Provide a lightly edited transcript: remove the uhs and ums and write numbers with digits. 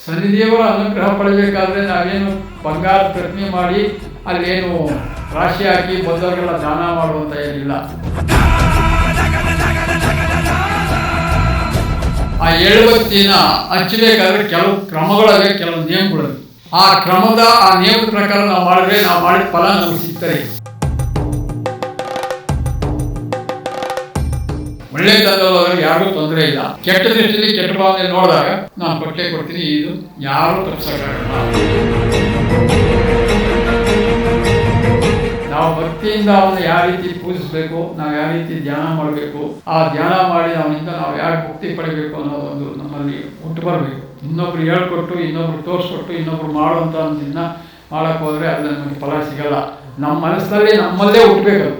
ಶನಿದೇವರ ಅನುಗ್ರಹ ಪಡಬೇಕಾದ್ರೆ ನಾವೇನು ಬಂಗಾರ ಪ್ರತಿಮೆ ಮಾಡಿ ಅಲ್ಲೇನು ರಾಶಿ ಹಾಕಿ ಬಂದವರಿಗೆಲ್ಲ ದಾನ ಮಾಡುವಂತ ಏನಿಲ್ಲ. ಆ ಎಳುವತ್ತಿನ ಹಚ್ಚಬೇಕಾದ್ರೆ ಕೆಲವು ಕ್ರಮಗಳವೆ, ಕೆಲವು ನಿಯಮಗಳಿವೆ. ಆ ನಿಯಮದ ಪ್ರಕಾರ ನಾವು ಮಾಡಿದ್ರೆ ನಾವು ಮಾಡಿದ ಫಲ ನಮ್ಗೆ ಸಿಗ್ತಾರೆ. ಒಳ್ಳೆ ತಂದವರು ಯಾರಿಗೂ ತೊಂದರೆ ಇಲ್ಲ. ಕೆಟ್ಟ ದೃಷ್ಟಿಯಲ್ಲಿ ಕೆಟ್ಟ ಭಾವನೆ ನೋಡಿದಾಗ ನಾನು ಕೊಡ್ತೀನಿ, ಇದು ಯಾರು ತಪ್ಪಿಸಕ್ಕಾಗಲ್ಲ. ನಾವು ಭಕ್ತಿಯಿಂದ ಅವನ್ನ ಯಾವ ರೀತಿ ಪೂಜಿಸ್ಬೇಕು, ನಾವು ಯಾವ ರೀತಿ ಧ್ಯಾನ ಮಾಡಬೇಕು, ಆ ಧ್ಯಾನ ಮಾಡಿ ಅವನಿಂದ ನಾವು ಯಾಕೆ ಮುಕ್ತಿ ಪಡಿಬೇಕು ಅನ್ನೋದೊಂದು ನಮ್ಮಲ್ಲಿ ಹುಟ್ಟು ಬರಬೇಕು. ಇನ್ನೊಬ್ರು ಹೇಳ್ಕೊಟ್ಟು, ಇನ್ನೊಬ್ರು ತೋರಿಸ್ಕೊಟ್ಟು, ಇನ್ನೊಬ್ರು ಮಾಡುವಂಥದ್ದನ್ನ ಮಾಡಕ್ಕೆ ಹೋದ್ರೆ ಅದು ನಮಗೆ ಫಲ ಸಿಗಲ್ಲ. ನಮ್ಮ ಮನಸ್ಸಿನಲ್ಲಿ ನಮ್ಮಲ್ಲೇ ಹುಟ್ಟಬೇಕು.